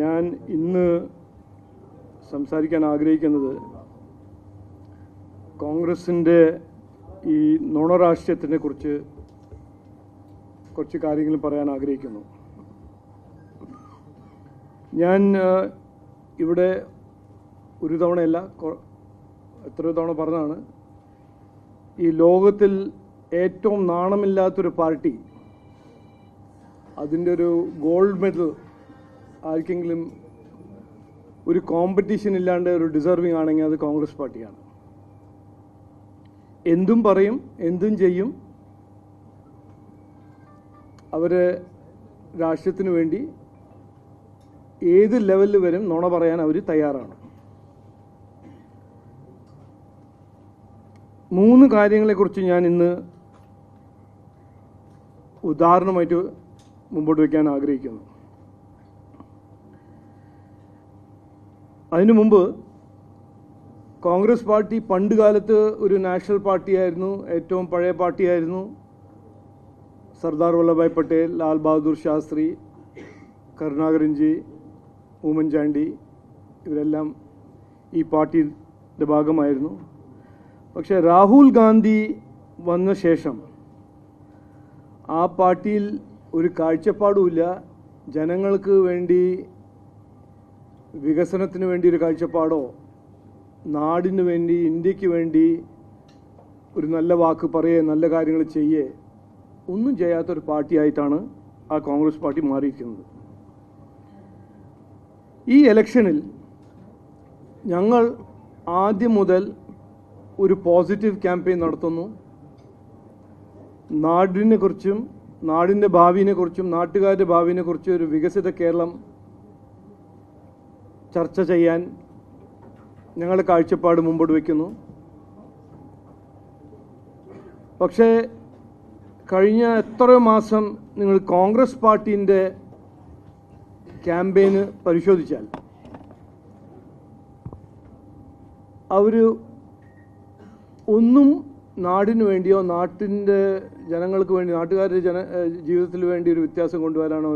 ഞാൻ ഇന്ന് സംസാരിക്കാൻ ആഗ്രഹിക്കുന്നത് കോൺഗ്രസിൻ്റെ ഈ നുണരാഷ്ട്രീയത്തിനെ കുറിച്ച് കുറച്ച് കാര്യങ്ങൾ പറയാൻ ആഗ്രഹിക്കുന്നു. ഞാൻ ഇവിടെ ഒരു തവണയല്ല എത്രയോ തവണ പറഞ്ഞതാണ്, ഈ ലോകത്തിൽ ഏറ്റവും നാണമില്ലാത്തൊരു പാർട്ടി, അതിൻ്റെ ഒരു ഗോൾഡ് മെഡൽ ആർക്കെങ്കിലും ഒരു കോമ്പറ്റീഷൻ ഇല്ലാണ്ട് ഒരു ഡിസർവിങ് ആണെങ്കിൽ അത് കോൺഗ്രസ് പാർട്ടിയാണ്. എന്തും പറയും, എന്തും ചെയ്യും. അവർ രാഷ്ട്രത്തിന് വേണ്ടി ഏത് ലെവലിൽ വരും നുണ പറയാൻ അവർ തയ്യാറാണ്. 3 കാര്യങ്ങളെക്കുറിച്ച് ഞാൻ ഇന്ന് ഉദാഹരണമായിട്ട് മുമ്പോട്ട് വയ്ക്കാൻ ആഗ്രഹിക്കുന്നു. അതിനു മുമ്പ് കോൺഗ്രസ് പാർട്ടി പണ്ട് കാലത്ത് ഒരു നാഷണൽ പാർട്ടിയായിരുന്നു, ഏറ്റവും പഴയ പാർട്ടിയായിരുന്നു. സർദാർ വല്ലഭായ് പട്ടേൽ, ലാൽ ബഹാദൂർ ശാസ്ത്രി, കരുണാകരൻജി, ഉമ്മൻചാണ്ടി ഇവരെല്ലാം ഈ പാർട്ടിയുടെ ഭാഗമായിരുന്നു. പക്ഷേ രാഹുൽ ഗാന്ധി വന്ന ശേഷം ആ പാർട്ടിയിൽ ഒരു കാഴ്ചപ്പാടുമില്ല. ജനങ്ങൾക്ക് വേണ്ടി, വികസനത്തിന് വേണ്ടി ഒരു കാഴ്ചപ്പാടോ, നാടിന് വേണ്ടി, ഇന്ത്യക്ക് വേണ്ടി ഒരു നല്ല വാക്ക് പറയേ, നല്ല കാര്യങ്ങൾ ചെയ്യേ, ഒന്നും ചെയ്യാത്തൊരു പാർട്ടിയായിട്ടാണ് ആ കോൺഗ്രസ് പാർട്ടി മാറിയിരിക്കുന്നത്. ഈ ഇലക്ഷനിൽ ഞങ്ങൾ ആദ്യം മുതൽ ഒരു പോസിറ്റീവ് ക്യാമ്പയിൻ നടത്തുന്നു. നാടിനെക്കുറിച്ചും നാടിൻ്റെ ഭാവിയെക്കുറിച്ചും നാട്ടുകാരുടെ ഭാവിയെക്കുറിച്ചും ഒരു വികസിത കേരളം ചർച്ച ചെയ്യാൻ ഞങ്ങളുടെ കാഴ്ചപ്പാട് മുമ്പോട്ട് വയ്ക്കുന്നു. പക്ഷേ കഴിഞ്ഞ എത്രയോ മാസം നിങ്ങൾ കോൺഗ്രസ് പാർട്ടീൻ്റെ ക്യാമ്പയിന് പരിശോധിച്ചാൽ അവർ ഒന്നും നാടിന് വേണ്ടിയോ നാട്ടിൻ്റെ ജനങ്ങൾക്ക് വേണ്ടി, നാട്ടുകാരുടെ ജീവിതത്തിൽ വേണ്ടി ഒരു വ്യത്യാസം കൊണ്ടുവരാനോ,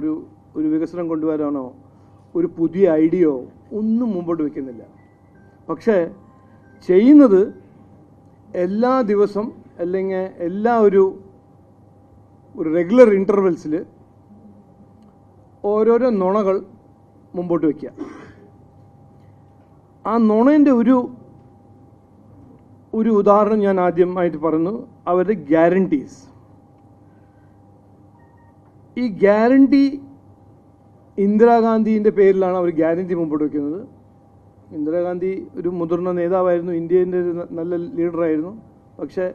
ഒരു വികസനം കൊണ്ടുവരാനോ, ഒരു പുതിയ ഐഡിയയോ ഒന്നും മുമ്പോട്ട് വയ്ക്കുന്നില്ല. പക്ഷേ ചെയ്യുന്നത് എല്ലാ ദിവസം അല്ലെങ്കിൽ എല്ലാ ഒരു റെഗുലർ ഇൻ്റർവെൽസിൽ ഓരോരോ നുണകൾ മുമ്പോട്ട് വയ്ക്കുക. ആ നുണേൻ്റെ ഒരു ഉദാഹരണം ഞാൻ ആദ്യമായിട്ട് പറഞ്ഞു. അവരുടെ ഗ്യാരണ്ടീസ്. ഈ ഗ്യാരണ്ടി ഇന്ദിരാഗാന്ധിൻ്റെ പേരിലാണ് അവർ ഗ്യാരണ്ടി മുമ്പോട്ട് വയ്ക്കുന്നത്. ഇന്ദിരാഗാന്ധി ഒരു മുതിർന്ന നേതാവായിരുന്നു, ഇന്ത്യൻ്റെ നല്ല ലീഡറായിരുന്നു. പക്ഷേ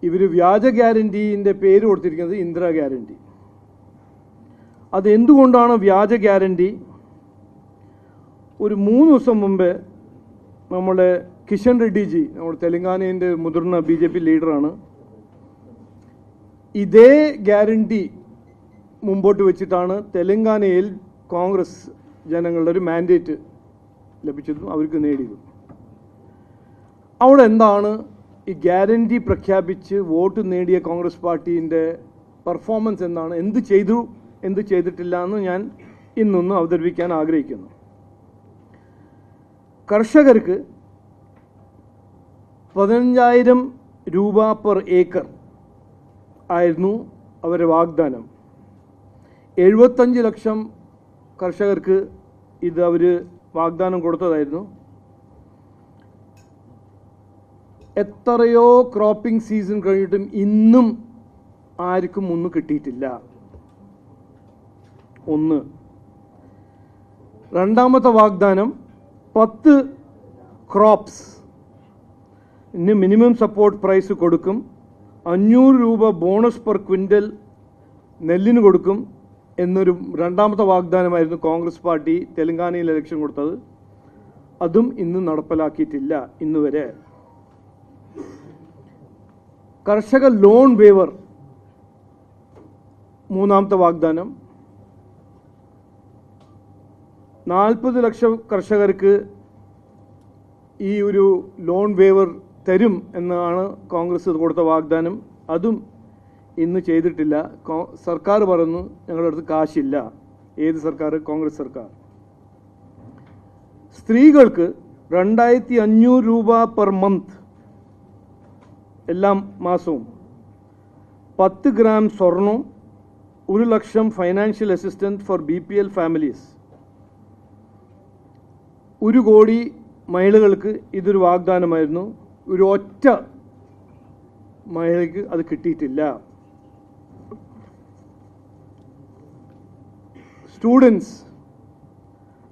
ഇവർ വ്യാജ ഗ്യാരണ്ടീൻ്റെ പേര് കൊടുത്തിരിക്കുന്നത് ഇന്ദിരാ ഗ്യാരണ്ടി. അതെന്തുകൊണ്ടാണ് വ്യാജ ഗ്യാരണ്ടി? ഒരു 3 ദിവസം മുമ്പ് നമ്മുടെ കിഷൻ റെഡ്ഡിജി, നമ്മുടെ തെലങ്കാനയുടെ മുതിർന്ന BJP ലീഡറാണ്, ഇതേ ഗ്യാരണ്ടി മുമ്പോട്ട് വെച്ചിട്ടാണ് തെലങ്കാനയിൽ കോൺഗ്രസ് ജനങ്ങളുടെ ഒരു മാൻഡേറ്റ് ലഭിച്ചതും അവർക്ക് നേടിയതും. അവിടെ എന്താണ് ഈ ഗ്യാരണ്ടി പ്രഖ്യാപിച്ച് വോട്ട് നേടിയ കോൺഗ്രസ് പാർട്ടീൻ്റെ പെർഫോമൻസ് എന്താണ്, എന്ത് ചെയ്തു, എന്ത് ചെയ്തിട്ടില്ല എന്ന് ഞാൻ ഇന്നൊന്ന് അവതരിപ്പിക്കാൻ ആഗ്രഹിക്കുന്നു. കർഷകർക്ക് 15,000 രൂപ പെർ ഏക്കർ ആയിരുന്നു അവരുടെ വാഗ്ദാനം. 75 ലക്ഷം കർഷകർക്ക് ഇത് അവർ വാഗ്ദാനം കൊടുത്തതായിരുന്നു. എത്രയോ ക്രോപ്പിംഗ് സീസൺ കഴിഞ്ഞിട്ടും ഇന്നും ആർക്കും ഒന്നും കിട്ടിയിട്ടില്ല. ഒന്ന്. രണ്ടാമത്തെ വാഗ്ദാനം 10 ക്രോപ്സ് മിനിമം സപ്പോർട്ട് പ്രൈസ് കൊടുക്കും, 500 രൂപ ബോണസ് പെർ ക്വിൻ്റൽ നെല്ലിന് കൊടുക്കും എന്നൊരു രണ്ടാമത്തെ വാഗ്ദാനമായിരുന്നു കോൺഗ്രസ് പാർട്ടി തെലങ്കാനയിൽ ഇലക്ഷൻ കൊടുത്തത്. അതും ഇന്ന് നടപ്പിലാക്കിയിട്ടില്ല ഇന്നുവരെ. കർഷക ലോൺ വേവർ മൂന്നാമത്തെ വാഗ്ദാനം. 40 ലക്ഷം കർഷകർക്ക് ഈ ഒരു ലോൺ വേവർ തരും എന്നാണ് കോൺഗ്രസ് കൊടുത്ത വാഗ്ദാനം. അതും ഇന്ന് ചെയ്തിട്ടില്ല. സർക്കാർ പറഞ്ഞു ഞങ്ങളുടെ അടുത്ത് കാശില്ല. ഏത് സർക്കാർ? കോൺഗ്രസ് സർക്കാർ. സ്ത്രീകൾക്ക് 2500 രൂപ പെർ മന്ത് എല്ലാ മാസവും, 10 ഗ്രാം സ്വർണം, 1 lakh financial assistance for BPL families. 1 crore മഹിളകൾക്ക് ഇതൊരു വാഗ്ദാനമായിരുന്നു. ഒരു ഒറ്റ മഹിളയ്ക്ക് അത് കിട്ടിയിട്ടില്ല. സ്റ്റുഡൻസ്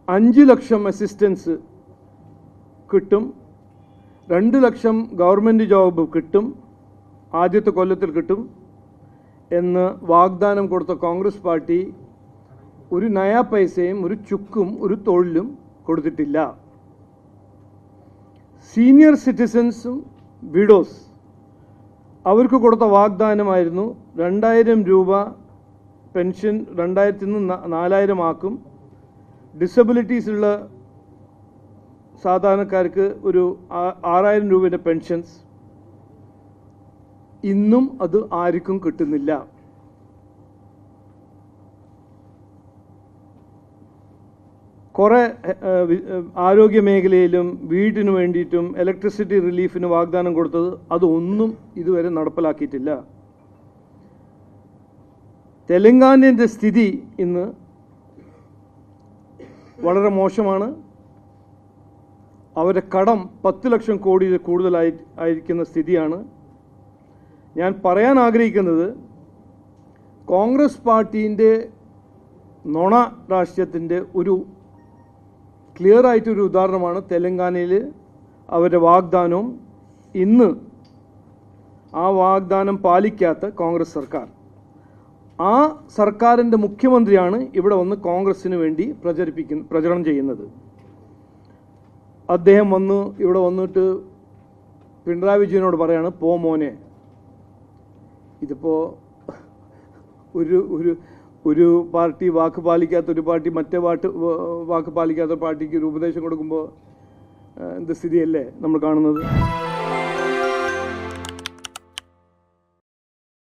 5 ലക്ഷം അസിസ്റ്റൻസ് കിട്ടും, 2 ലക്ഷം ഗവൺമെൻറ് ജോബ് കിട്ടും, ആദ്യത്തെ കൊല്ലത്തിൽ കിട്ടും എന്ന് വാഗ്ദാനം കൊടുത്ത കോൺഗ്രസ് പാർട്ടി ഒരു നയാ പൈസയും ഒരു ചുക്കും ഒരു തൊഴിലും കൊടുത്തിട്ടില്ല. സീനിയർ സിറ്റിസൻസും വിഡോസ് അവർക്ക് കൊടുത്ത വാഗ്ദാനമായിരുന്നു 2000 രൂപ പെൻഷൻ 2000 നിന്ന് 4000 ആക്കും. ഡിസബിലിറ്റീസ് ഉള്ള സാധാരണക്കാർക്ക് ഒരു 6000 രൂപയുടെ പെൻഷൻസ്. ഇന്നും അത് ആർക്കും കിട്ടുന്നില്ല. കുറേ ആരോഗ്യ മേഖലയിലും വീടിന് വേണ്ടിയിട്ടും ഇലക്ട്രിസിറ്റി റിലീഫിന് വാഗ്ദാനം കൊടുത്തത് അതൊന്നും ഇതുവരെ നടപ്പിലാക്കിയിട്ടില്ല. തെലങ്കാനയുടെ സ്ഥിതി ഇന്ന് വളരെ മോശമാണ്. അവരുടെ കടം 10 ലക്ഷം കോടി കൂടുതലായിരിക്കുന്ന സ്ഥിതിയാണ്. ഞാൻ പറയാൻ ആഗ്രഹിക്കുന്നത്, കോൺഗ്രസ് പാർട്ടീൻ്റെ നുണ രാഷ്ട്രീയത്തിൻ്റെ ഒരു ക്ലിയർ ആയിട്ടൊരു ഉദാഹരണമാണ് തെലങ്കാനയിൽ അവരുടെ വാഗ്ദാനവും ഇന്ന് ആ വാഗ്ദാനം പാലിക്കാത്ത കോൺഗ്രസ് സർക്കാർ. ആ സർക്കാരിൻ്റെ മുഖ്യമന്ത്രിയാണ് ഇവിടെ വന്ന് കോൺഗ്രസ്സിന് വേണ്ടി പ്രചരണം ചെയ്യുന്നത്. അദ്ദേഹം ഇവിടെ വന്നിട്ട് പിണറായി വിജയനോട് പറയാണ്, പോ മോനെ. ഇതിപ്പോൾ ഒരു പാർട്ടി വാക്ക് പാലിക്കാത്ത ഒരു പാർട്ടി മറ്റേ വാക്ക് പാലിക്കാത്ത പാർട്ടിക്ക് ഒരു ഉപദേശം കൊടുക്കുമ്പോൾ എന്ത് സ്ഥിതിയല്ലേ നമ്മൾ കാണുന്നത്?